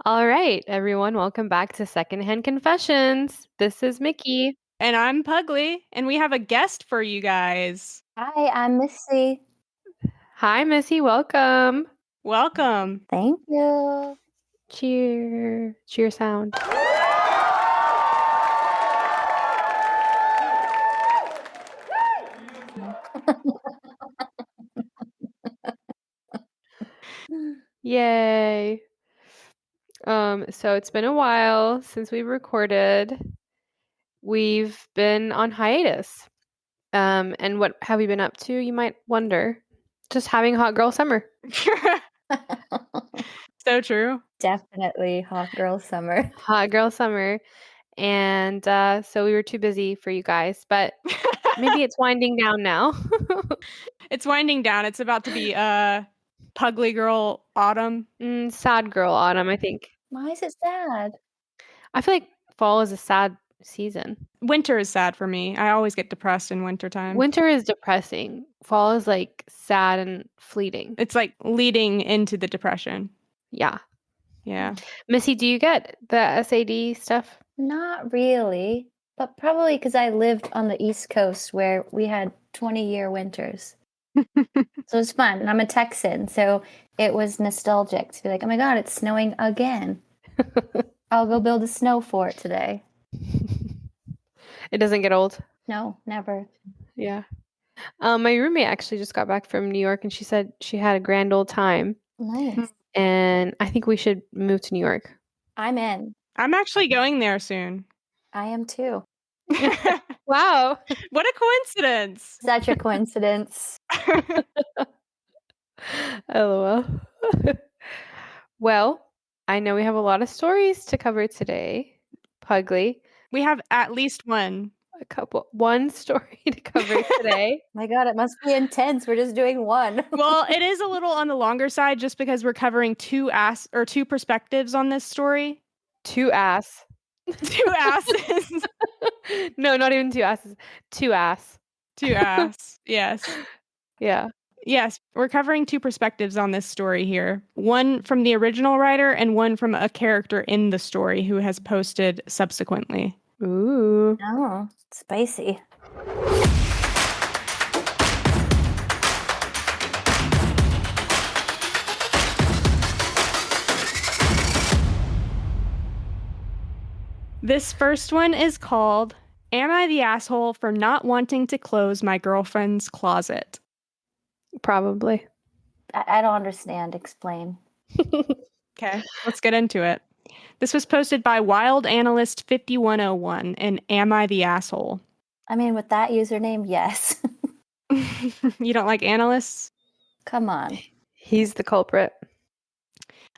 All right, everyone, welcome back to Secondhand Confessions. This is Mickey. And I'm Pugly, and we have a guest for you guys. Hi, I'm Missy. Hi, Missy. Welcome. Welcome. Thank you. Cheer sound. Yay. So it's been a while since we recorded. We've been on hiatus. And what have we been up to, you might wonder? Just having hot girl summer. So true. Definitely hot girl summer. Hot girl summer. And so we were too busy for you guys, but maybe it's winding down now. It's winding down. It's about to be Pugly Girl Autumn. Sad girl autumn, I think. Why is it sad? I feel like fall is a sad season. Winter is sad for me. I always get depressed in wintertime. Winter is depressing. Fall is like sad and fleeting. It's like leading into the depression. Yeah. Yeah. Missy, do you get the SAD stuff? Not really, but probably because I lived on the East Coast where we had 20-year winters. So it's fun. And I'm a Texan, so it was nostalgic to be like, oh my God, it's snowing again. I'll go build a snow fort today. It doesn't get old? No, never. Yeah. My roommate actually just got back from New York and she said she had a grand old time. Nice. And I think we should move to New York. I'm in. I'm actually going there soon. I am too. Wow. What a coincidence. Such a coincidence. LOL. Well, I know we have a lot of stories to cover today, Pugly. We have at least one. One story to cover today. My God, it must be intense. We're just doing one. Well, it is a little on the longer side just because we're covering two perspectives on this story. Two ass. Two asses. No, not even two asses. Two ass. Two ass. Yes. Yeah. Yes, we're covering two perspectives on this story here. One from the original writer and one from a character in the story who has posted subsequently. Ooh. Oh, spicy. This first one is called, Am I the Asshole for Not Wanting to Close My Girlfriend's Closet? Probably. I don't understand. Explain. Okay, let's get into it. This was posted by Wild Analyst 5101 and Am I the Asshole? I mean, with that username, yes. You don't like analysts? Come on. He's the culprit.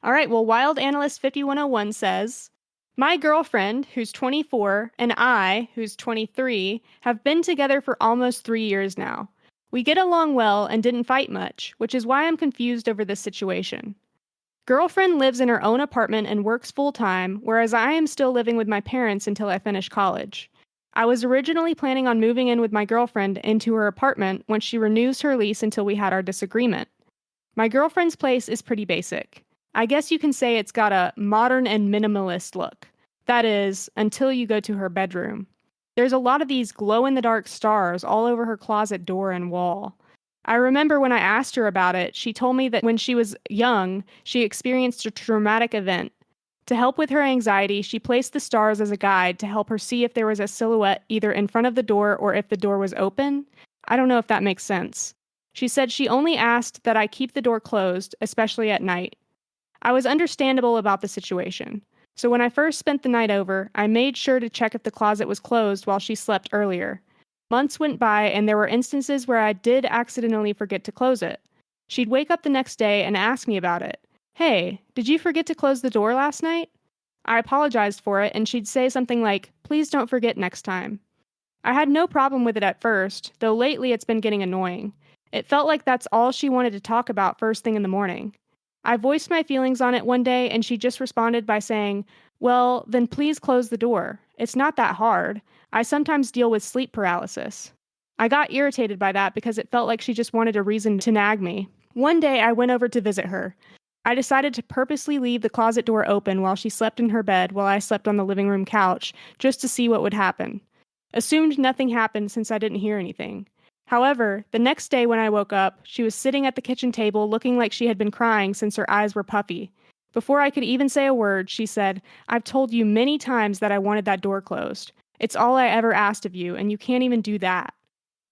All right, well, Wild Analyst 5101 says, My girlfriend, who's 24, and I, who's 23, have been together for almost 3 years now. We get along well and didn't fight much, which is why I'm confused over this situation. Girlfriend lives in her own apartment and works full-time, whereas I am still living with my parents until I finish college. I was originally planning on moving in with my girlfriend into her apartment when she renews her lease until we had our disagreement. My girlfriend's place is pretty basic. I guess you can say it's got a modern and minimalist look. That is, until you go to her bedroom. There's a lot of these glow-in-the-dark stars all over her closet door and wall. I remember when I asked her about it, she told me that when she was young, she experienced a traumatic event. To help with her anxiety, she placed the stars as a guide to help her see if there was a silhouette either in front of the door or if the door was open. I don't know if that makes sense. She said she only asked that I keep the door closed, especially at night. I was understandable about the situation. So when I first spent the night over, I made sure to check if the closet was closed while she slept earlier. Months went by and there were instances where I did accidentally forget to close it. She'd wake up the next day and ask me about it. Hey, did you forget to close the door last night? I apologized for it and she'd say something like, please don't forget next time. I had no problem with it at first, though lately it's been getting annoying. It felt like that's all she wanted to talk about first thing in the morning. I voiced my feelings on it one day and she just responded by saying, well, then please close the door. It's not that hard. I sometimes deal with sleep paralysis. I got irritated by that because it felt like she just wanted a reason to nag me. One day I went over to visit her. I decided to purposely leave the closet door open while she slept in her bed while I slept on the living room couch, just to see what would happen. Assumed nothing happened since I didn't hear anything. However, the next day when I woke up, she was sitting at the kitchen table looking like she had been crying since her eyes were puffy. Before I could even say a word, she said, "I've told you many times that I wanted that door closed. It's all I ever asked of you, and you can't even do that."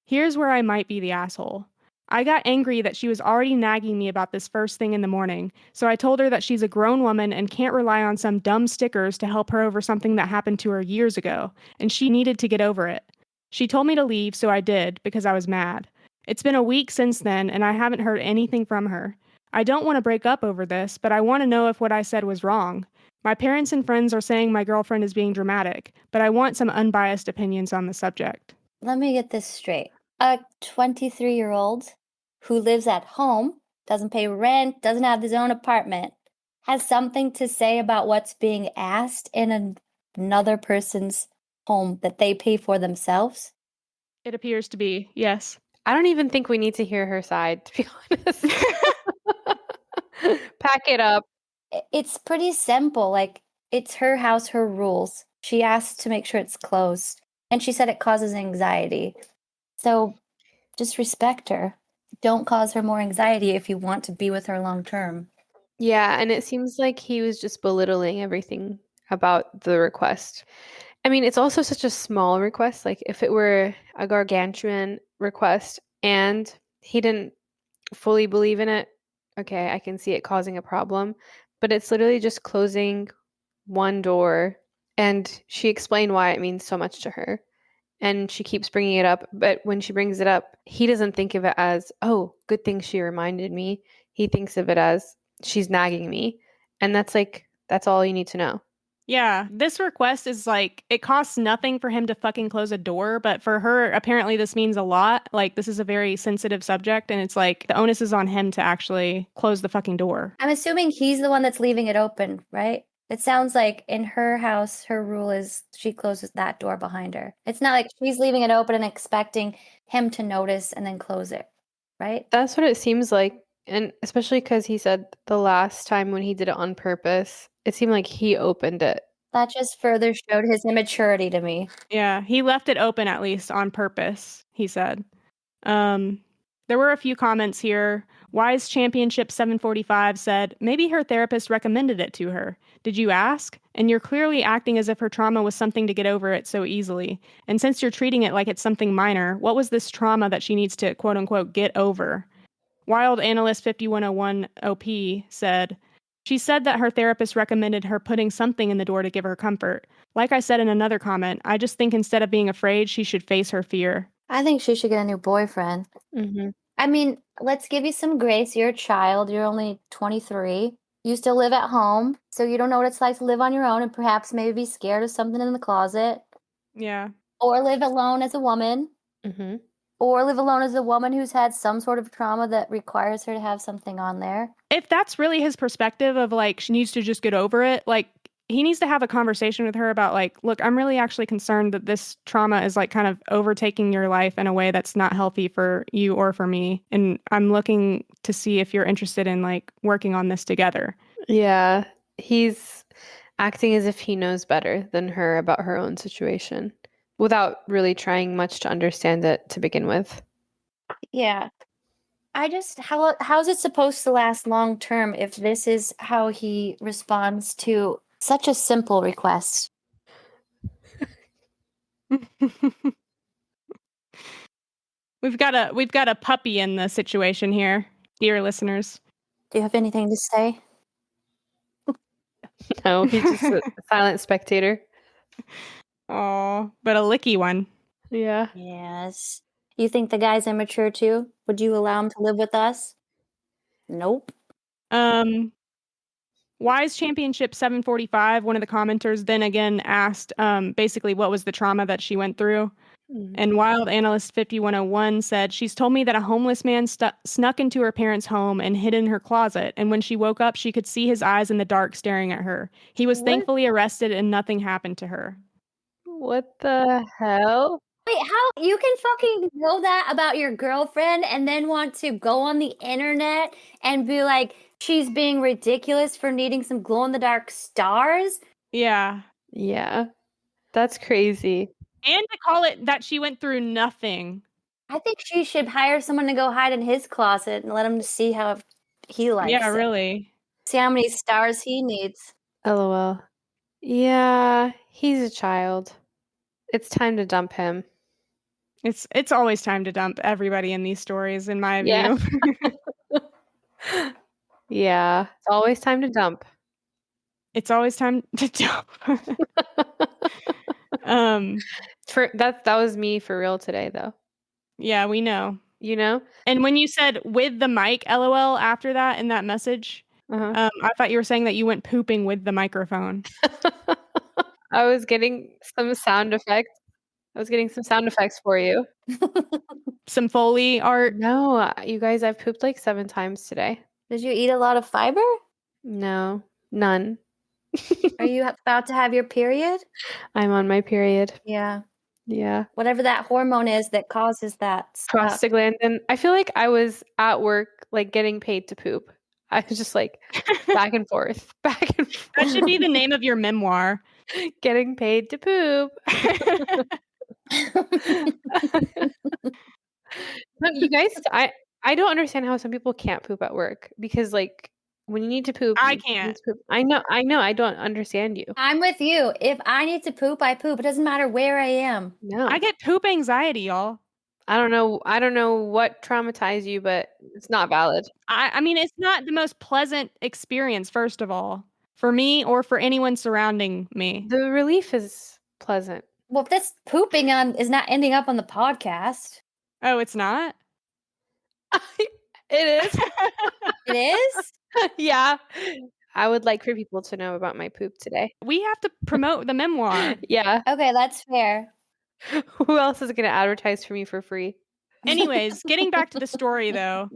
Here's where I might be the asshole. I got angry that she was already nagging me about this first thing in the morning, so I told her that she's a grown woman and can't rely on some dumb stickers to help her over something that happened to her years ago, and she needed to get over it. She told me to leave, so I did, because I was mad. It's been a week since then, and I haven't heard anything from her. I don't want to break up over this, but I want to know if what I said was wrong. My parents and friends are saying my girlfriend is being dramatic, but I want some unbiased opinions on the subject. Let me get this straight. A 23-year-old who lives at home, doesn't pay rent, doesn't have his own apartment, has something to say about what's being asked in another person's home that they pay for themselves? It appears to be, yes. I don't even think we need to hear her side, to be honest. Pack it up. It's pretty simple. Like, it's her house, her rules. She asked to make sure it's closed. And she said it causes anxiety. So just respect her. Don't cause her more anxiety if you want to be with her long term. Yeah, and it seems like he was just belittling everything about the request. I mean, it's also such a small request. Like, if it were a gargantuan request and he didn't fully believe in it, okay, I can see it causing a problem. But it's literally just closing one door. And she explained why it means so much to her. And she keeps bringing it up. But when she brings it up, he doesn't think of it as, oh, good thing she reminded me. He thinks of it as, she's nagging me. And that's all you need to know. Yeah, this request is like, it costs nothing for him to fucking close a door, but for her, apparently this means a lot. Like, this is a very sensitive subject, and it's like, the onus is on him to actually close the fucking door. I'm assuming he's the one that's leaving it open, right? It sounds like in her house, her rule is she closes that door behind her. It's not like she's leaving it open and expecting him to notice and then close it, right? That's what it seems like. And especially because he said the last time when he did it on purpose, it seemed like he opened it. That just further showed his immaturity to me. Yeah, he left it open at least on purpose, he said. There were a few comments here. Wise Championship 745 said, maybe her therapist recommended it to her. Did you ask? And you're clearly acting as if her trauma was something to get over it so easily. And since you're treating it like it's something minor, what was this trauma that she needs to quote unquote get over? Wild Analyst 5101 OP said, she said that her therapist recommended her putting something in the door to give her comfort. Like I said in another comment, I just think instead of being afraid, she should face her fear. I think she should get a new boyfriend. Mm-hmm. I mean, let's give you some grace. You're a child. You're only 23. You still live at home, so you don't know what it's like to live on your own and perhaps maybe be scared of something in the closet. Yeah. Or live alone as a woman. Mm-hmm. Or live alone as a woman who's had some sort of trauma that requires her to have something on there. If that's really his perspective of like, she needs to just get over it, like, he needs to have a conversation with her about like, look, I'm really actually concerned that this trauma is like kind of overtaking your life in a way that's not healthy for you or for me. And I'm looking to see if you're interested in like working on this together. Yeah, he's acting as if he knows better than her about her own situation without really trying much to understand it to begin with. Yeah. How's it supposed to last long term if this is how he responds to such a simple request? We've got a puppy in the situation here, dear listeners. Do you have anything to say? No, he's just a silent spectator. Oh, but a licky one. Yeah. Yes. You think the guy's immature too? Would you allow him to live with us? Nope. Wise Championship 745, one of the commenters then again asked basically what was the trauma that she went through. And Wild Analyst 5101 said, she's told me that a homeless man snuck into her parents' home and hid in her closet. And when she woke up, she could see his eyes in the dark staring at her. He was thankfully arrested and nothing happened to her. What the hell? Wait, how you can fucking know that about your girlfriend and then want to go on the internet and be like, she's being ridiculous for needing some glow in the dark stars? Yeah. Yeah. That's crazy. And to call it that she went through nothing. I think she should hire someone to go hide in his closet and let him see how he likes Yeah, it. really. See how many stars he needs. LOL. Yeah, he's a child. It's time to dump him. It's always time to dump everybody in these stories, in my Yeah. view. Yeah, it's always time to dump. It's always time to dump. That was me for real today, though. Yeah, we know. You know? And when you said with the mic, LOL, after that in that message, Uh-huh. I thought you were saying that you went pooping with the microphone. I was getting some sound effects. For you. Some Foley art. No, you guys, I've pooped like 7 times today. Did you eat a lot of fiber? No, none. Are you about to have your period? I'm on my period. Yeah. Yeah. Whatever that hormone is that causes that stuff. Prostaglandin. I feel like I was at work, like getting paid to poop. I was just like back and forth, back and forth. That should be the name of your memoir. Getting paid to poop. No, you guys, I don't understand how some people can't poop at work because like when you need to poop, I you need can't. to poop. I know. I don't understand you. I'm with you. If I need to poop, I poop. It doesn't matter where I am. No. I get poop anxiety, y'all. I don't know what traumatized you, but it's not valid. I mean, it's not the most pleasant experience, first of all, for me or for anyone surrounding me. The relief is pleasant. Well, if this pooping is not ending up on the podcast. Oh, it's not? It is. It is? Yeah. I would like for people to know about my poop today. We have to promote the memoir. Yeah. Okay, that's fair. Who else is going to advertise for me for free? Anyways, getting back to the story though,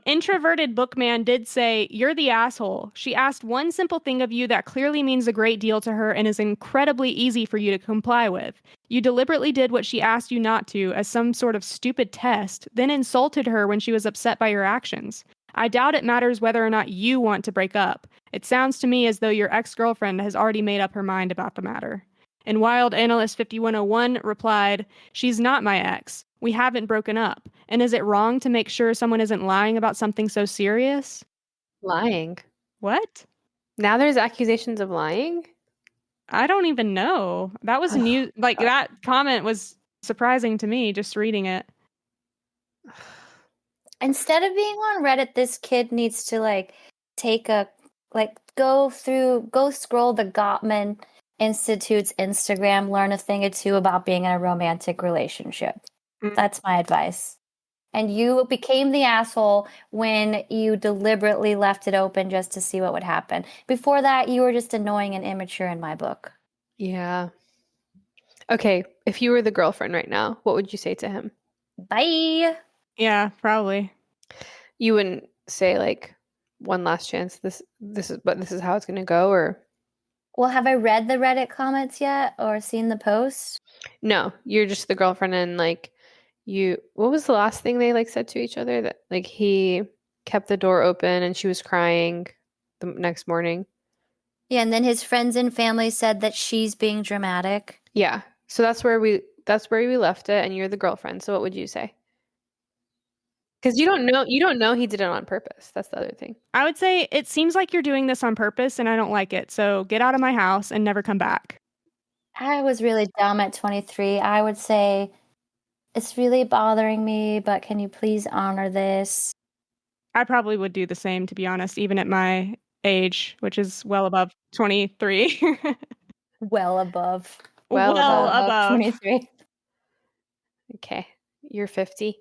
introverted bookman did say, "You're the asshole. She asked one simple thing of you that clearly means a great deal to her and is incredibly easy for you to comply with. You deliberately did what she asked you not to as some sort of stupid test, then insulted her when she was upset by your actions. I doubt it matters whether or not you want to break up. It sounds to me as though your ex-girlfriend has already made up her mind about the matter." And Wild Analyst 5101 replied, "She's not my ex. We haven't broken up. And is it wrong to make sure someone isn't lying about something so serious?" Lying. What? Now there's accusations of lying? I don't even know. That was new. Like, that comment was surprising to me just reading it. Instead of being on Reddit, this kid needs to go scroll the Gottman Institute's Instagram, learn a thing or two about being in a romantic relationship. That's my advice. And you became the asshole when you deliberately left it open just to see what would happen. Before that, you were just annoying and immature in my book. Yeah. Okay, if you were the girlfriend right now, what would you say to him? Bye. Yeah, probably. You wouldn't say like one last chance. This is how it's going to go, or well, have I read the Reddit comments yet or seen the post? No, you're just the girlfriend and like what was the last thing they like said to each other? That like he kept the door open and she was crying the next morning. Yeah, and then his friends and family said that she's being dramatic. Yeah. So that's where we left it, and you're the girlfriend. So what would you say? Because you don't know he did it on purpose. That's the other thing. I would say it seems like you're doing this on purpose and I don't like it. So get out of my house and never come back. I was really dumb at 23. I would say, it's really bothering me, but can you please honor this? I probably would do the same, to be honest, even at my age, which is well above 23. Well above. Well above 23. Okay. You're 50.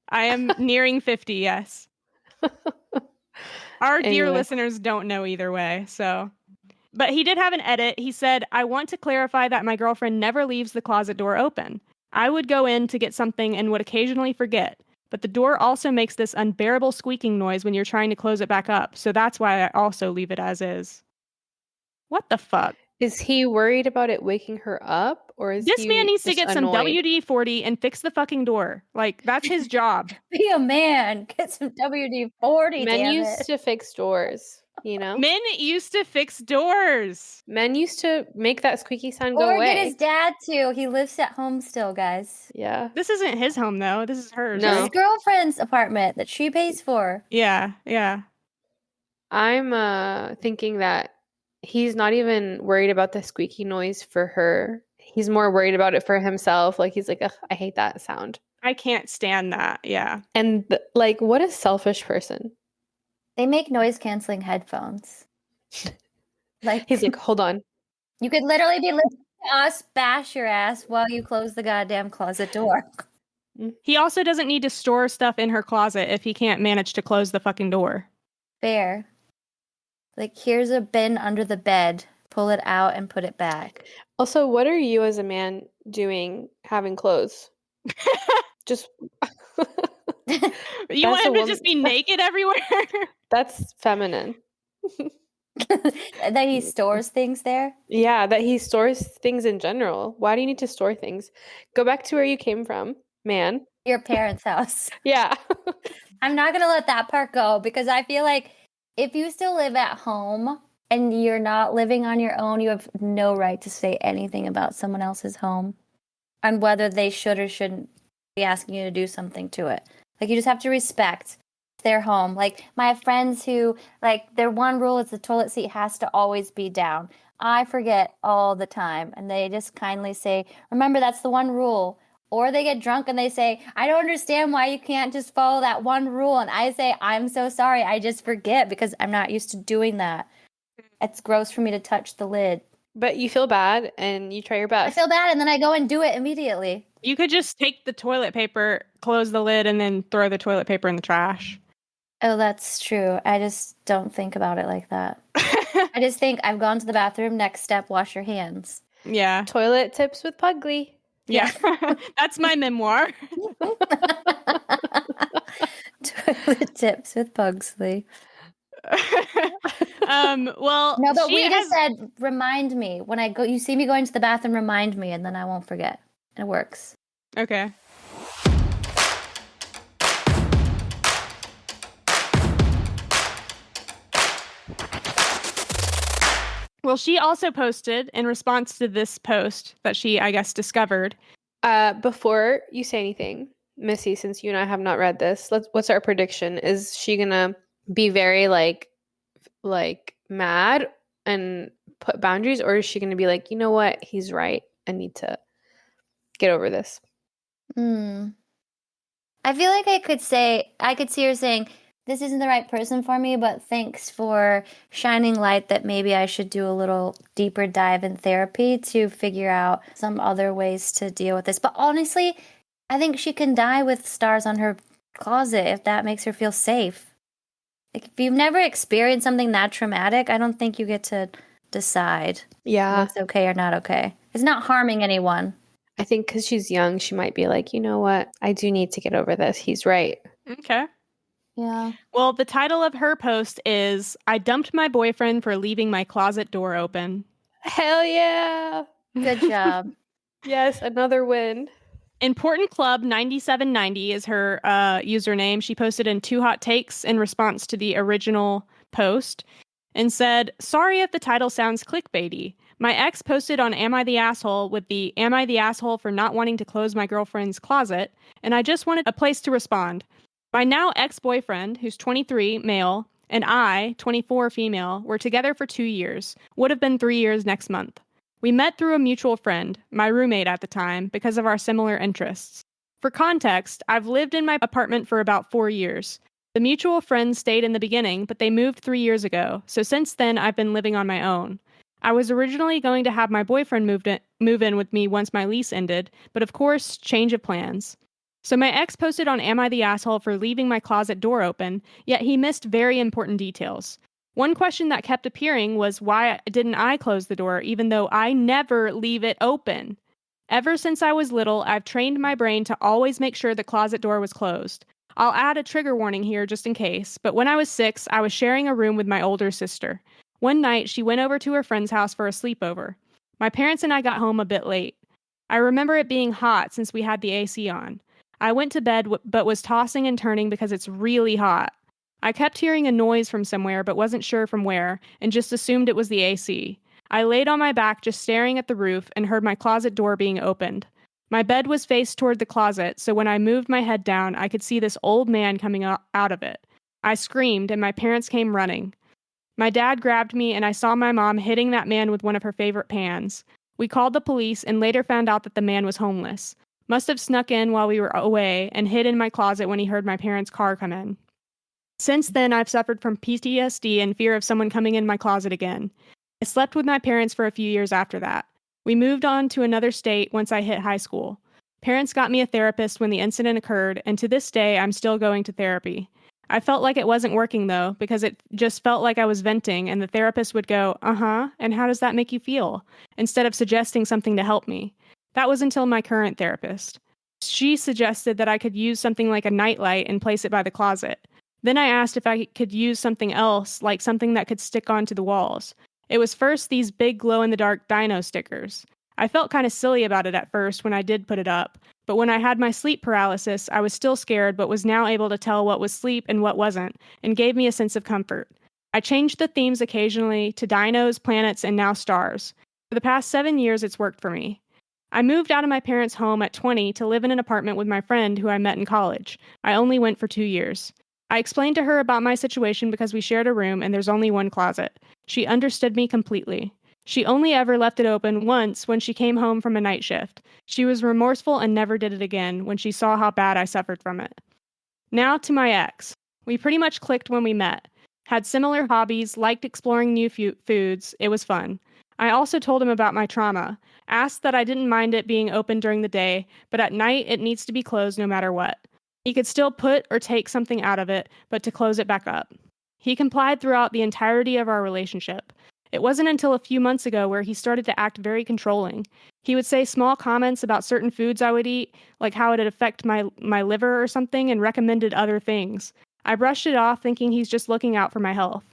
I am nearing 50, yes. Our dear Anyway. listeners don't know either way, so. But he did have an edit. He said, "I want to clarify that my girlfriend never leaves the closet door open. I would go in to get something and would occasionally forget. But the door also makes this unbearable squeaking noise when you're trying to close it back up. So that's why I also leave it as is." What the fuck? Is he worried about it waking her up, or is This he man needs to just get some annoyed? WD-40 and fix the fucking door. Like, that's his job. Be a man. Get some WD-40, Men damn used it. to fix doors, you know? Men used to fix doors. Men used to make that squeaky sound go Or away. get his dad to. He lives at home still, guys. Yeah. This isn't his home, though. This is hers. No. His Right? girlfriend's apartment that she pays for. Yeah, yeah. I'm thinking that he's not even worried about the squeaky noise for her. He's more worried about it for himself. Like he's like, ugh, I hate that sound. I can't stand that. Yeah. And like, what a selfish person. They make noise canceling headphones. Like He's like, hold on. you could literally be listening to us bash your ass while you close the goddamn closet door. He also doesn't need to store stuff in her closet if he can't manage to close the fucking door. Fair. Like here's a bin under the bed. Pull it out and put it back. Also, what are you as a man doing having clothes? Just You want him to just be naked everywhere? that's feminine. That he stores things there. Yeah, that he stores things in general. Why do you need to store things? Go back to where you came from, man. Your parents' house. Yeah. I'm not gonna let that part go because I feel like if you still live at home and you're not living on your own, you have no right to say anything about someone else's home and whether they should or shouldn't be asking you to do something to it. Like you just have to respect their home. Like my friends who like their one rule is the toilet seat has to always be down. I forget all the time and they just kindly say, remember that's the one rule. Or they get drunk and they say, I don't understand why you can't just follow that one rule. And I say, I'm so sorry. I just forget because I'm not used to doing that. It's gross for me to touch the lid. But you feel bad and you try your I best. feel bad and then I go and do it immediately. You could just take the toilet paper, close the lid, and then throw the toilet paper in the trash. Oh, that's true. I just don't think about it like that. I just think I've gone to the bathroom. Next step, wash your hands. Yeah. Toilet tips with Pugly. Yeah. That's my memoir. Toilet tips with Pugsley. Well, No, but she we has- just said, remind me. When I go, you see me going to the bathroom, remind me, and then I won't forget. It works. Okay. Well, she also posted in response to this post that she, I guess, discovered. Before you say anything, Missy, since you and I have not read this, what's our prediction? Is she gonna be very like mad and put boundaries, or is she gonna be like, you know what, he's right, I need to get over this? I feel like I could see her saying, this isn't the right person for me, but thanks for shining light that maybe I should do a little deeper dive in therapy to figure out some other ways to deal with this. But honestly, I think she can die with stars on her closet if that makes her feel safe. Like, if you've never experienced something that traumatic, I don't think you get to decide Yeah, what's okay or not okay. It's not harming anyone. I think because she's young, she might be like, you know what, I do need to get over this. He's right. Okay. Yeah. Well, the title of her post is I dumped my boyfriend for leaving my closet door open. Hell yeah. Good job. Yes, another win. Important Club 9790 is her username. She posted in 2 hot takes in response to the original post and said, sorry if the title sounds clickbaity. My ex posted on Am I the Asshole with the Am I the Asshole for not wanting to close my girlfriend's closet? And I just wanted a place to respond. My now ex-boyfriend, who's 23, male, and I, 24, female, were together for 2 years. Would have been 3 years next month. We met through a mutual friend, my roommate at the time, because of our similar interests. For context, I've lived in my apartment for about 4 years. The mutual friend stayed in the beginning, but they moved 3 years ago, so since then I've been living on my own. I was originally going to have my boyfriend move in with me once my lease ended, but of course, change of plans. So my ex posted on Am I the Asshole for leaving my closet door open, yet he missed very important details. One question that kept appearing was why didn't I close the door even though I never leave it open? Ever since I was little, I've trained my brain to always make sure the closet door was closed. I'll add a trigger warning here just in case, but when I was 6, I was sharing a room with my older sister. One night, she went over to her friend's house for a sleepover. My parents and I got home a bit late. I remember it being hot since we had the AC on. I went to bed but was tossing and turning because it's really hot. I kept hearing a noise from somewhere but wasn't sure from where and just assumed it was the AC. I laid on my back just staring at the roof and heard my closet door being opened. My bed was faced toward the closet, so when I moved my head down, I could see this old man coming out of it. I screamed and my parents came running. My dad grabbed me and I saw my mom hitting that man with one of her favorite pans. We called the police and later found out that the man was homeless. Must have snuck in while we were away and hid in my closet when he heard my parents' car come in. Since then, I've suffered from PTSD and fear of someone coming in my closet again. I slept with my parents for a few years after that. We moved on to another state once I hit high school. Parents got me a therapist when the incident occurred, and to this day, I'm still going to therapy. I felt like it wasn't working, though, because it just felt like I was venting, and the therapist would go, and how does that make you feel? Instead of suggesting something to help me. That was until my current therapist. She suggested that I could use something like a nightlight and place it by the closet. Then I asked if I could use something else, like something that could stick onto the walls. It was first these big glow-in-the-dark dino stickers. I felt kind of silly about it at first when I did put it up, but when I had my sleep paralysis, I was still scared but was now able to tell what was sleep and what wasn't, and gave me a sense of comfort. I changed the themes occasionally to dinos, planets, and now stars. For the past 7 years, it's worked for me. I moved out of my parents' home at 20 to live in an apartment with my friend who I met in college. I only went for 2 years. I explained to her about my situation because we shared a room and there's only one closet. She understood me completely. She only ever left it open once when she came home from a night shift. She was remorseful and never did it again when she saw how bad I suffered from it. Now to my ex. We pretty much clicked when we met. Had similar hobbies, liked exploring new foods. It was fun. I also told him about my trauma. Asked that I didn't mind it being open during the day, but at night it needs to be closed no matter what. He could still put or take something out of it, but to close it back up. He complied throughout the entirety of our relationship. It wasn't until a few months ago where he started to act very controlling. He would say small comments about certain foods I would eat, like how it'd affect my liver or something, and recommended other things. I brushed it off, thinking he's just looking out for my health.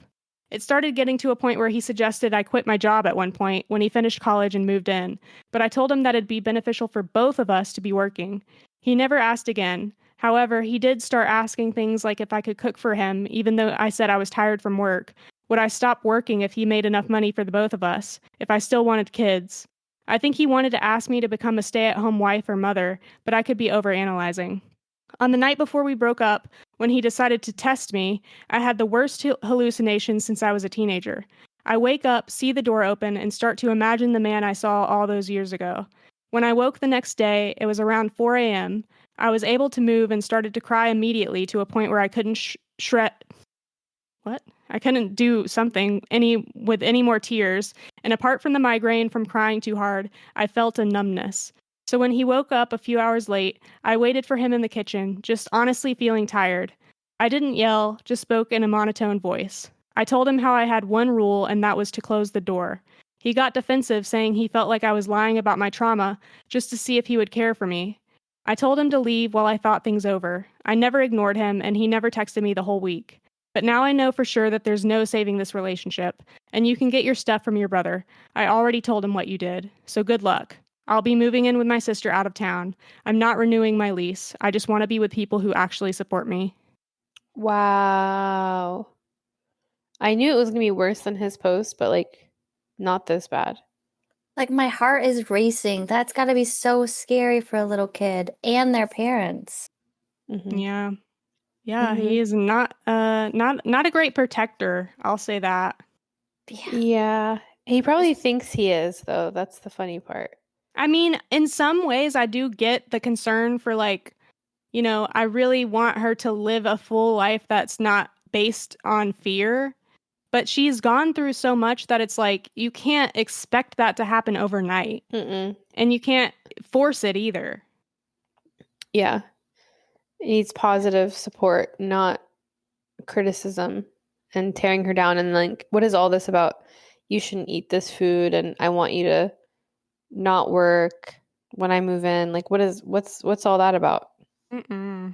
It started getting to a point where he suggested I quit my job at one point when he finished college and moved in, but I told him that it'd be beneficial for both of us to be working. He never asked again. However, he did start asking things like if I could cook for him, even though I said I was tired from work. Would I stop working if he made enough money for the both of us, if I still wanted kids? I think he wanted to ask me to become a stay-at-home wife or mother, but I could be overanalyzing. On the night before we broke up, when he decided to test me, I had the worst hallucinations since I was a teenager. I wake up, see the door open, and start to imagine the man I saw all those years ago. When I woke the next day, it was around 4 a.m., I was able to move and started to cry immediately to a point where I couldn't I couldn't do something with any more tears, and apart from the migraine from crying too hard, I felt a numbness. So when he woke up a few hours late, I waited for him in the kitchen, just honestly feeling tired. I didn't yell, just spoke in a monotone voice. I told him how I had one rule, and that was to close the door. He got defensive, saying he felt like I was lying about my trauma, just to see if he would care for me. I told him to leave while I thought things over. I never ignored him, and he never texted me the whole week. But now I know for sure that there's no saving this relationship, and you can get your stuff from your brother. I already told him what you did, so good luck. I'll be moving in with my sister out of town. I'm not renewing my lease. I just want to be with people who actually support me. Wow. I knew it was going to be worse than his post, but like not this bad. Like, my heart is racing. That's got to be so scary for a little kid and their parents. Mm-hmm. Yeah. Yeah, he is not a great protector, I'll say that. Yeah. He probably thinks he is, though. That's the funny part. I mean, in some ways I do get the concern for, like, you know, I really want her to live a full life that's not based on fear. But she's gone through so much that it's like you can't expect that to happen overnight. Mm-mm. And you can't force it either. Yeah. It needs positive support, not criticism and tearing her down. And like, what is all this about? You shouldn't eat this food, and I want you to not work when I move in. Like, what's all that about? Mm-mm.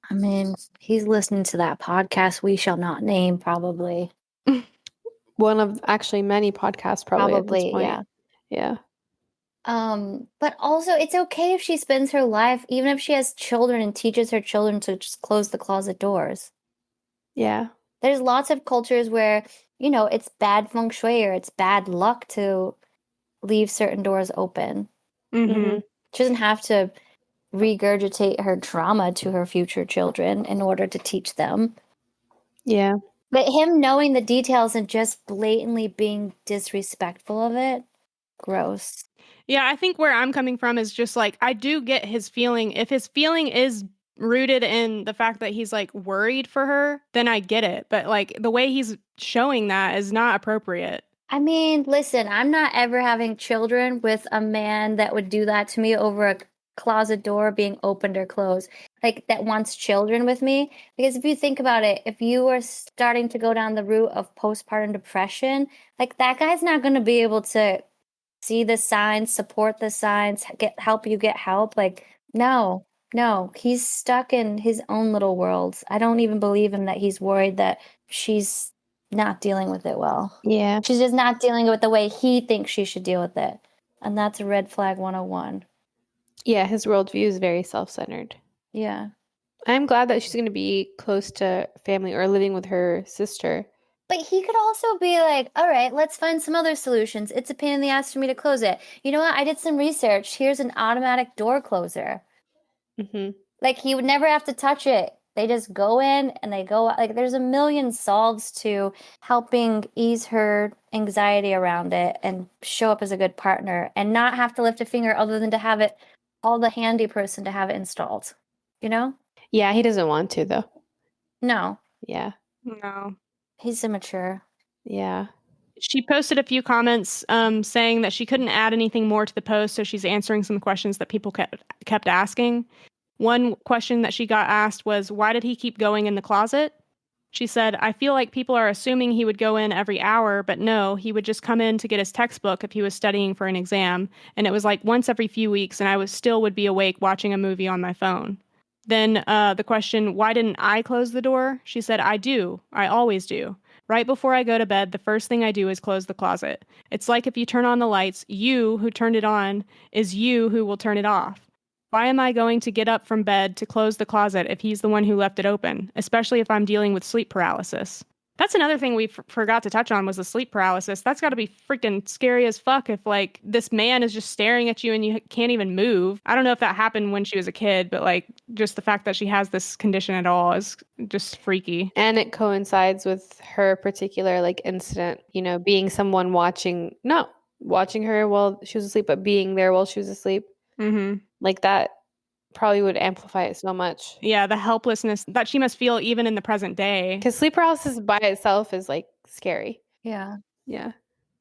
I mean, he's listening to that podcast we shall not name, probably. One of actually many podcasts, probably at this point. Yeah. Yeah. But also it's okay if she spends her life, even if she has children and teaches her children to just close the closet doors. Yeah. There's lots of cultures where, it's bad feng shui or it's bad luck to leave certain doors open. Mm-hmm. She doesn't have to regurgitate her trauma to her future children in order to teach them. Yeah. But him knowing the details and just blatantly being disrespectful of it, gross. Yeah, I think where I'm coming from is just like, I do get his feeling. If his feeling is rooted in the fact that he's like worried for her, then I get it. But like the way he's showing that is not appropriate. I mean, listen, I'm not ever having children with a man that would do that to me over a closet door being opened or closed, like that wants children with me. Because if you think about it, if you were starting to go down the route of postpartum depression, like that guy's not going to be able to see the signs, support the signs, help you get help. Like, no, he's stuck in his own little world. I don't even believe him that he's worried that she's not dealing with it well. Yeah. She's just not dealing with the way he thinks she should deal with it. And that's a red flag 101. Yeah, his worldview is very self-centered. Yeah. I'm glad that she's going to be close to family or living with her sister. But he could also be like, all right, let's find some other solutions. It's a pain in the ass for me to close it. You know what? I did some research. Here's an automatic door closer. Mm-hmm. Like, he would never have to touch it. They just go in and they go out. Like, there's a million solves to helping ease her anxiety around it and show up as a good partner and not have to lift a finger other than to have it, call the handy person to have it installed. You know? Yeah, he doesn't want to, though. No, Yeah. No. he's immature. Yeah. She posted a few comments saying that she couldn't add anything more to the post, so she's answering some questions that people kept asking. One question that she got asked was, why did he keep going in the closet? She said, I feel like people are assuming he would go in every hour, but no, he would just come in to get his textbook if he was studying for an exam, and it was like once every few weeks, and I still would be awake watching a movie on my phone. Then the question, why didn't I close the door? She said, I do. I always do. Right before I go to bed, the first thing I do is close the closet. It's like if you turn on the lights, you who turned it on is you who will turn it off. Why am I going to get up from bed to close the closet if he's the one who left it open, especially if I'm dealing with sleep paralysis? That's another thing we forgot to touch on was the sleep paralysis. That's got to be freaking scary as fuck if, like, this man is just staring at you and you can't even move. I don't know if that happened when she was a kid, but, like, just the fact that she has this condition at all is just freaky. And it coincides with her particular, like, incident, being someone watching her while she was asleep, but being there while she was asleep. Mm-hmm. Like, that probably would amplify it so much. Yeah, the helplessness that she must feel even in the present day. Because sleep paralysis by itself is, like, scary. Yeah. Yeah.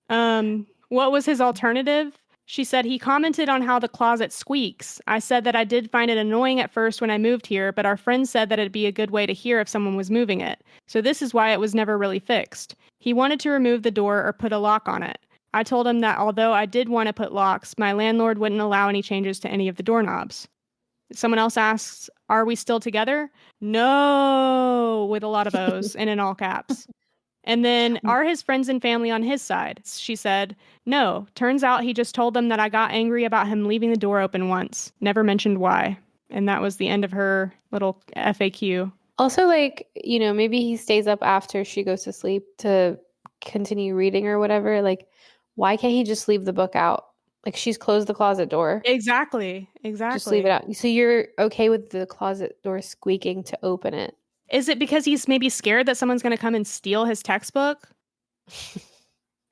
What was his alternative? She said he commented on how the closet squeaks. I said that I did find it annoying at first when I moved here, but our friends said that it'd be a good way to hear if someone was moving it. So this is why it was never really fixed. He wanted to remove the door or put a lock on it. I told him that although I did want to put locks, my landlord wouldn't allow any changes to any of the doorknobs. Someone else asks, are we still together? No, with a lot of O's and in all caps. And then, are his friends and family on his side? She said, no. Turns out he just told them that I got angry about him leaving the door open once. Never mentioned why. And that was the end of her little FAQ. Also, like, maybe he stays up after she goes to sleep to continue reading or whatever. Like, why can't he just leave the book out? Like, she's closed the closet door. Exactly. Just leave it out. So you're okay with the closet door squeaking to open it? Is it because he's maybe scared that someone's going to come and steal his textbook?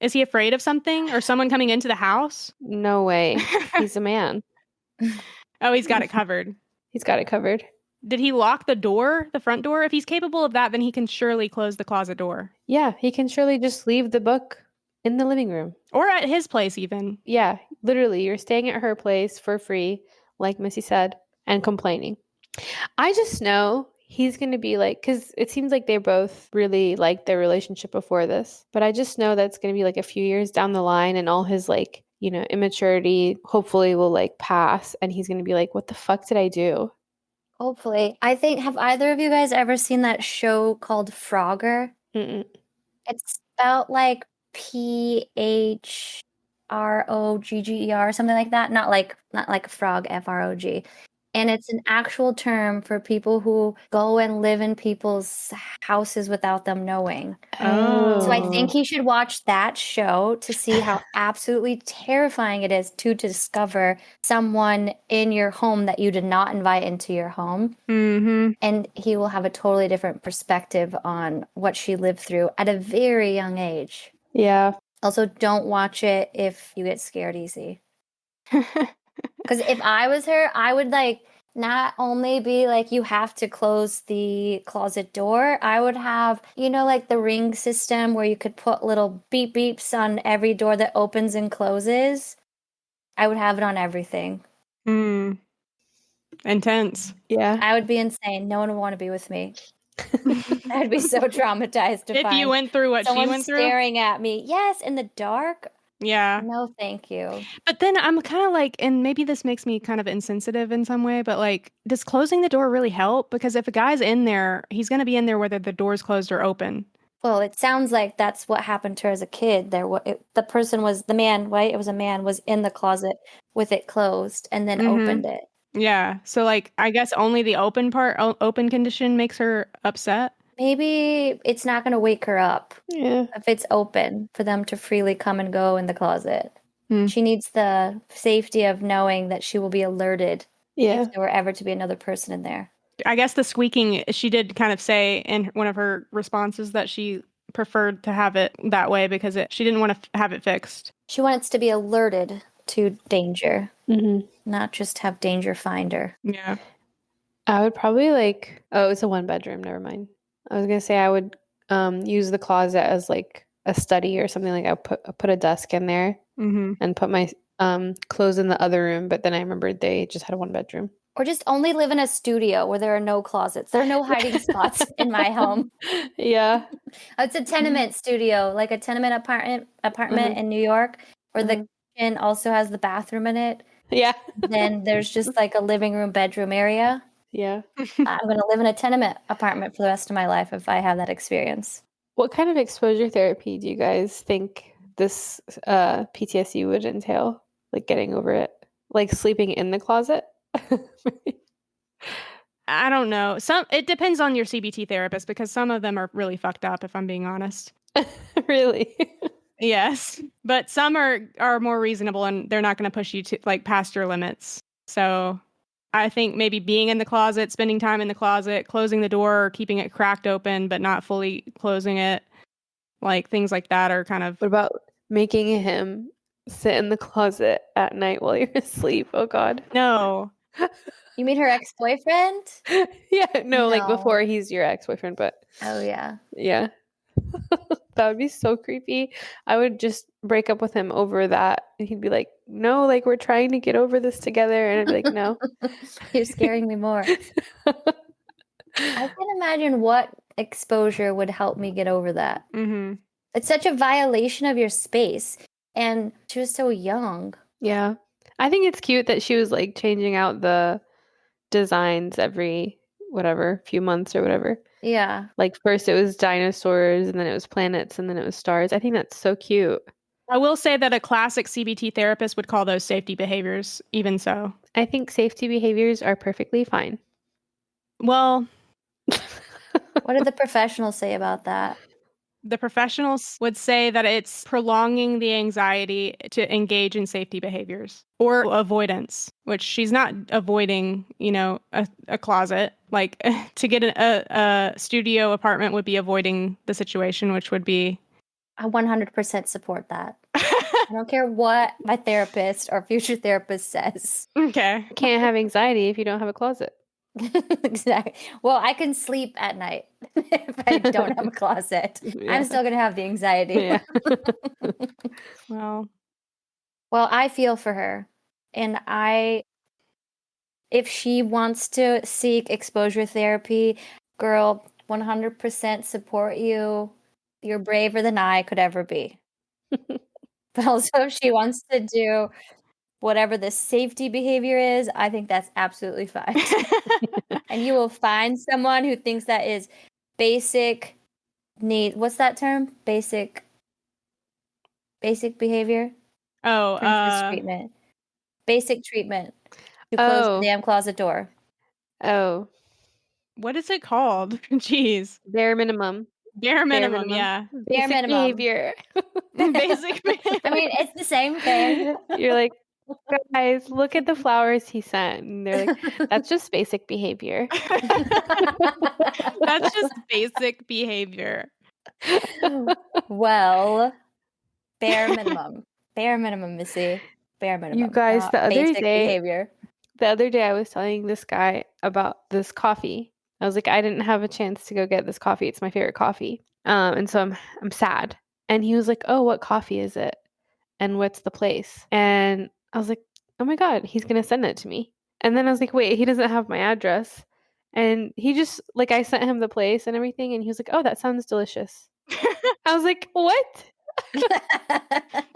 Is he afraid of something or someone coming into the house? No way. He's a man. Oh, he's got it covered. He's got it covered. Did he lock the door, the front door? If he's capable of that, then he can surely close the closet door. Yeah, he can surely just leave the book in the living room. Or at his place even. Yeah, literally. You're staying at her place for free, like Missy said, and complaining. I just know he's going to be like, because it seems like they both really liked their relationship before this, but I just know that's going to be like a few years down the line and all his like, immaturity hopefully will like pass and he's going to be like, what the fuck did I do? Hopefully. I think, have either of you guys ever seen that show called Frogger? Mm-mm. It's about like PH FROGGER, something like that. Not like a frog, FROG. And it's an actual term for people who go and live in people's houses without them knowing. Oh. So I think you should watch that show to see how absolutely terrifying it is to discover someone in your home that you did not invite into your home. Mm-hmm. And he will have a totally different perspective on what she lived through at a very young age. Yeah. Also, don't watch it if you get scared easy. Because if I was her, I would like not only be like, you have to close the closet door, I would have, like the Ring system where you could put little beep beeps on every door that opens and closes. I would have it on everything. Intense. Yeah. I would be insane. No one would want to be with me. I would be so traumatized to If find you went through what she someone went through. staring at me. Yes, in the dark. Yeah. No, thank you. But then I'm kind of like, and maybe this makes me kind of insensitive in some way, but like, does closing the door really help? Because if a guy's in there, he's going to be in there whether the door's closed or open. Well, it sounds like that's what happened to her as a kid. The person was the man, right? It was a man was in the closet with it closed and then opened it. Yeah. So like, I guess only the open condition makes her upset. Maybe it's not going to wake her up Yeah. if it's open for them to freely come and go in the closet. Hmm. She needs the safety of knowing that she will be alerted Yeah. if there were ever to be another person in there. I guess the squeaking, she did kind of say in one of her responses that she preferred to have it that way because she didn't want to have it fixed. She wants to be alerted to danger, Mm-hmm. not just have danger find her. Yeah. I would probably like, oh, it's a 1-bedroom. Never mind. I was going to say I would use the closet as like a study or something. Like I put a desk in there and put my clothes in the other room. But then I remembered they just had a 1-bedroom. Or just only live in a studio where there are no closets. There are no hiding spots in my home. Yeah. It's a tenement studio, like a tenement apartment in New York, where the kitchen also has the bathroom in it. Yeah. Then there's just like a living room, bedroom area. Yeah. I'm going to live in a tenement apartment for the rest of my life if I have that experience. What kind of exposure therapy do you guys think this PTSD would entail? Like getting over it? Like sleeping in the closet? I don't know. It depends on your CBT therapist because some of them are really fucked up, if I'm being honest. Really? Yes. But some are more reasonable and they're not going to push you to like past your limits. So I think maybe being in the closet, spending time in the closet, closing the door, or keeping it cracked open but not fully closing it, like things like that are kind of. What about making him sit in the closet at night while you're asleep? Oh God. No. You mean her ex-boyfriend? Yeah, no, like No. before he's your ex-boyfriend, but Oh, yeah. yeah. That would be so creepy. I would just break up with him over that. And he'd be like, no, like we're trying to get over this together. And I'd be like, no. You're scaring me more. I can imagine what exposure would help me get over that. Mm-hmm. It's such a violation of your space. And she was so young. Yeah. I think it's cute that she was like changing out the designs every few months or whatever. Yeah. Like first it was dinosaurs and then it was planets and then it was stars. I think that's so cute. I will say that a classic CBT therapist would call those safety behaviors, even so. I think safety behaviors are perfectly fine. Well, What did the professionals say about that? the professionals would say that it's prolonging the anxiety to engage in safety behaviors or avoidance, which she's not avoiding, a closet. Like to get a studio apartment would be avoiding the situation, which would be. I 100% support that. I don't care what my therapist or future therapist says. Okay. You can't have anxiety if you don't have a closet. Exactly. Well, I can sleep at night if I don't have a closet. Yeah. I'm still going to have the anxiety. Yeah. Well, I feel for her. And if she wants to seek exposure therapy, girl, 100% support you. You're braver than I could ever be. But also, if she wants to do whatever the safety behavior is, I think that's absolutely fine. And you will find someone who thinks that is basic need. What's that term? Basic behavior? Oh, Princess treatment. Basic treatment. To close the Oh, damn closet door. oh, what is it called? Jeez. bare minimum. Bare Bare minimum, minimum. yeah. Bare Basic minimum. behavior. Basic I mean, it's the same thing. You're like, guys, look at the flowers he sent. And they're like, that's just basic behavior. That's just basic behavior. Well, bare minimum. Bare minimum, Missy. Bare minimum. guys, not the other basic day- behavior. The other day I was telling this guy about this coffee. I was like, I didn't have a chance to go get this coffee. It's my favorite coffee. And so I'm sad. And he was like, oh, what coffee is it? And what's the place? And I was like, oh my God, he's going to send it to me. And then I was like, wait, he doesn't have my address. And he just, like, I sent him the place and everything. And he was like, oh, that sounds delicious. I was like, what?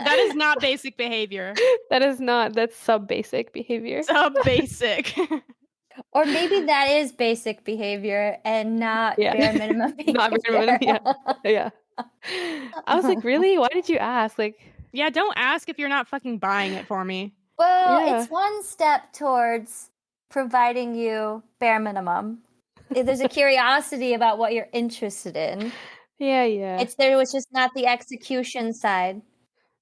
That is not basic behavior. That's sub-basic behavior. Sub-basic. Or maybe that is basic behavior and not Yeah. bare minimum behavior. Not bare minimum, yeah. I was like, really? Why did you ask? Like, Yeah, don't ask if you're not fucking buying it for me. Well, Yeah. it's one step towards providing you bare minimum. If there's a curiosity about what you're interested in. yeah. There was just not the execution side.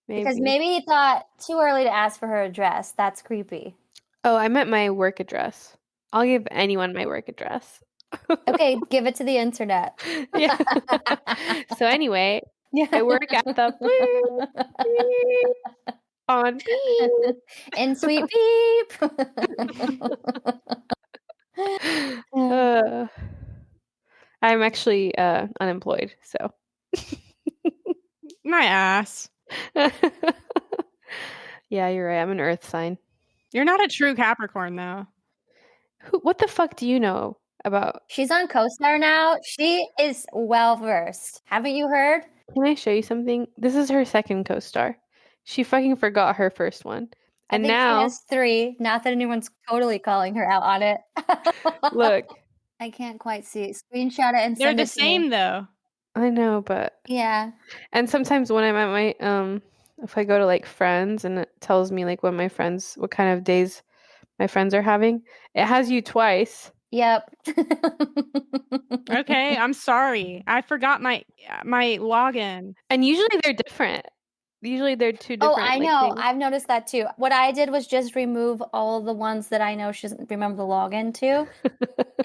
Because maybe he thought too early to ask for her address. That's creepy. Oh, I meant my work address. I'll give anyone my work address. Okay, give it to the internet. Yeah. So anyway, I work at the on beep. In sweet beep. I'm actually unemployed, so My ass. yeah, you're right. I'm an earth sign. You're not a true Capricorn, though. What the fuck do you know about? She's on CoStar now. She is well versed. Haven't you heard? Can I show you something? This is her second co-star. She fucking forgot her first one. And I think now she has 3. Not that anyone's totally calling her out on it. look, I can't quite see it. Screenshot it and They're send the it to me. same, though. I know, but Yeah. and sometimes when I'm at my if I go to like friends and it tells me like what kind of days my friends are having, it has you twice. Yep. Okay, I'm sorry. I forgot my login. And usually they're different. Usually they're two Oh, different. I like, know. things. I've noticed that too. What I did was just remove all the ones that I know she doesn't remember the login to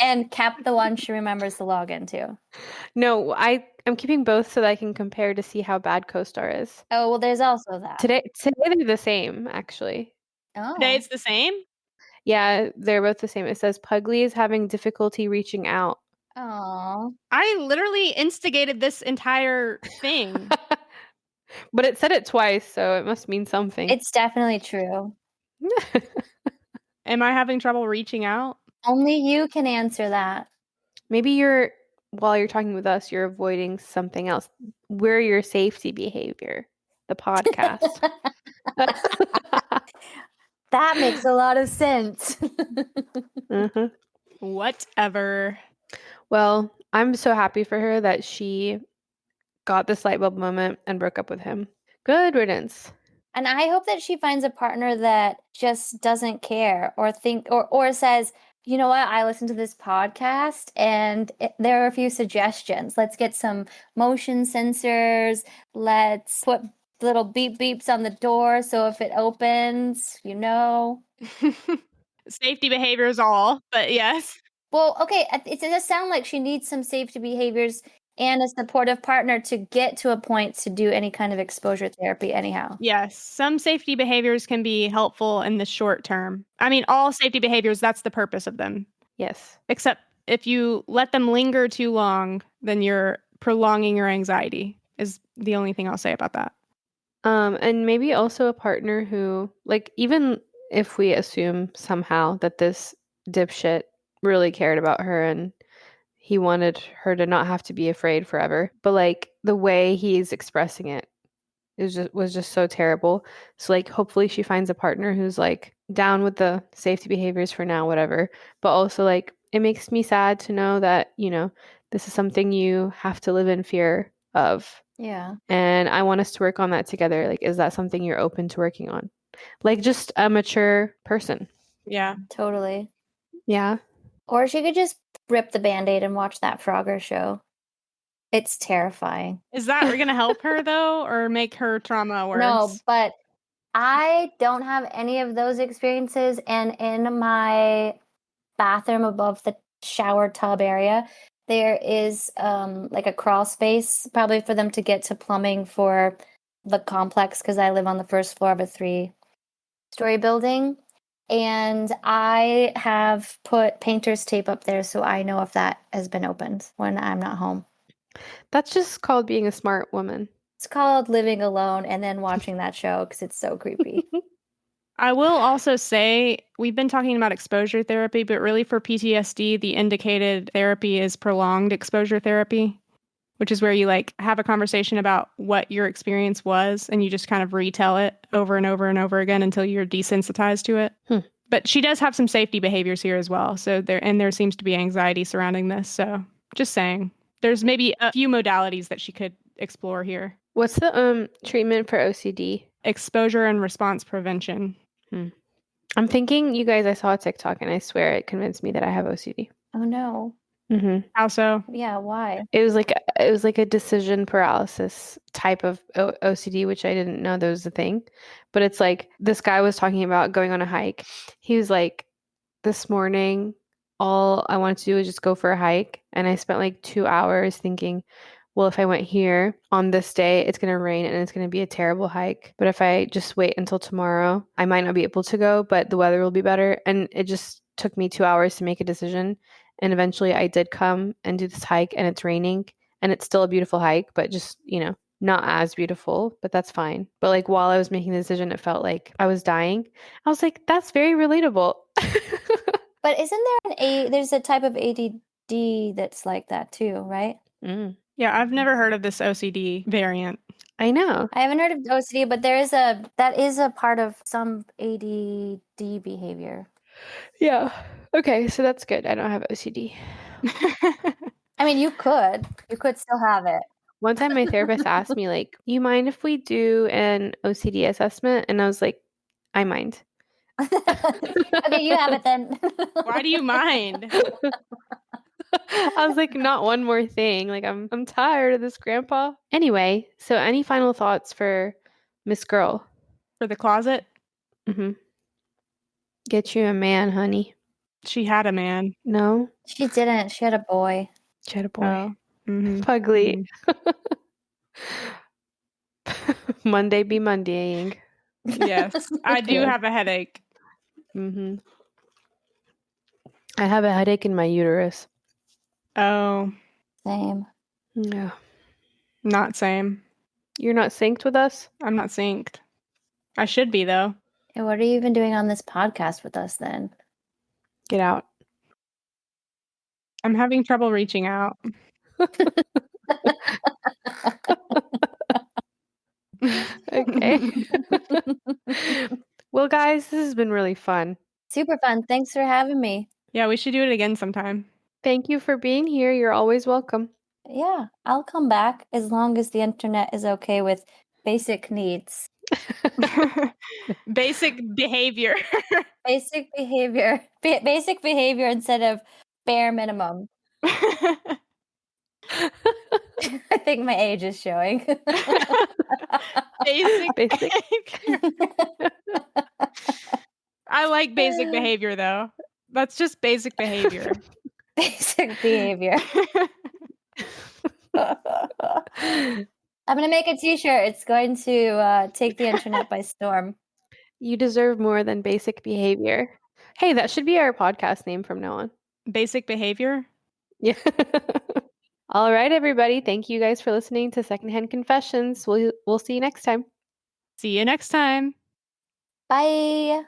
and kept the one she remembers the login to. No, I'm keeping both so that I can compare to see how bad CoStar is. Oh, well, there's also that. Today they're the same, actually. Oh. Today it's the same? Yeah, they're both the same. It says Pugly is having difficulty reaching out. Aw. I literally instigated this entire thing. But it said it twice, so it must mean something. It's definitely true. Am I having trouble reaching out? Only you can answer that. Maybe while you're talking with us, you're avoiding something else. We're your safety behavior, the podcast. That makes a lot of sense. Mhm. Whatever. Well, I'm so happy for her that she got this light bulb moment and broke up with him. Good riddance. And I hope that she finds a partner that just doesn't care or says, you know what, I listened to this podcast and there are a few suggestions. Let's get some motion sensors. Let's put little beep beeps on the door so if it opens, you know. Safety behavior is all, but yes. Well, okay, it does sound like she needs some safety behaviors and a supportive partner to get to a point to do any kind of exposure therapy anyhow. Yes, some safety behaviors can be helpful in the short term. I mean, all safety behaviors, that's the purpose of them. Yes. Except if you let them linger too long, then you're prolonging your anxiety, is the only thing I'll say about that. And maybe also a partner who, like, even if we assume somehow that this dipshit really cared about her and he wanted her to not have to be afraid forever, but like the way he's expressing it was just so terrible. So like hopefully she finds a partner who's like down with the safety behaviors for now, whatever. But also like it makes me sad to know that, you know, this is something you have to live in fear of Yeah. And I want us to work on that together. Like, is that something you're open to working on? Like, just a mature person. Yeah. Totally. Yeah. Or she could just rip the Band-Aid and watch that Frogger show. It's terrifying. Is that going to help her though, or make her trauma worse? No, but I don't have any of those experiences. And in my bathroom above the shower tub area, there is like a crawl space, probably for them to get to plumbing for the complex, because I live on the first floor of a 3-story building. And I have put painter's tape up there so I know if that has been opened when I'm not home. That's just called being a smart woman. It's called living alone and then watching that show because it's so creepy. I will also say we've been talking about exposure therapy, but really for PTSD, the indicated therapy is prolonged exposure therapy, which is where you like have a conversation about what your experience was and you just kind of retell it over and over and over again until you're desensitized to it. But she does have some safety behaviors here as well. So there seems to be anxiety surrounding this. So just saying, there's maybe a few modalities that she could explore here. What's the treatment for OCD? Exposure and response prevention. I'm thinking, you guys, I saw a TikTok and I swear it convinced me that I have OCD. Oh no. Mm-hmm. How so? Yeah, why? It was like a decision paralysis type of OCD, which I didn't know there was a thing. But it's like this guy was talking about going on a hike. He was like, this morning, all I wanted to do was just go for a hike. And I spent like 2 hours thinking, well, if I went here on this day, it's going to rain and it's going to be a terrible hike. But if I just wait until tomorrow, I might not be able to go, but the weather will be better. And it just took me 2 hours to make a decision. And eventually I did come and do this hike and it's raining and it's still a beautiful hike, but just, not as beautiful, but that's fine. But like while I was making the decision, it felt like I was dying. I was like, that's very relatable. But isn't there there's a type of ADD that's like that too, right? Yeah, I've never heard of this OCD variant. I know. I haven't heard of OCD, but that is a part of some ADD behavior. Yeah. Okay, so that's good. I don't have OCD. I mean, you could still have it. One time my therapist asked me, like, you mind if we do an OCD assessment? And I was like, I mind. Okay, you have it then. Why do you mind? I was like, not one more thing. Like, I'm tired of this, Grandpa. Anyway, so any final thoughts for Miss Girl? For the closet? Mm-hmm. Get you a man, honey. She had a man. No? She didn't. She had a boy. She had a boy. Oh. Mm-hmm. Pugly. Monday be Mondaying. Yes, I do have a headache. Mm-hmm. I have a headache in my uterus. Oh. Same. Yeah. Not same. You're not synced with us? I'm not synced. I should be, though. And what are you even doing on this podcast with us then? Get out. I'm having trouble reaching out. Okay. Well, guys, this has been really fun. Super fun. Thanks for having me. Yeah, we should do it again sometime. Thank you for being here. You're always welcome. Yeah, I'll come back as long as the internet is okay with basic needs. Basic behavior. Basic behavior. Basic behavior instead of bare minimum. I think my age is showing. Basic Basic. behavior. I like basic behavior, though. That's just basic behavior. Basic behavior. I'm going to make a t-shirt. It's going to take the internet by storm. You deserve more than basic behavior. Hey, that should be our podcast name from now on. Basic behavior? Yeah. All right, everybody. Thank you guys for listening to Secondhand Confessions. We'll see you next time. See you next time. Bye.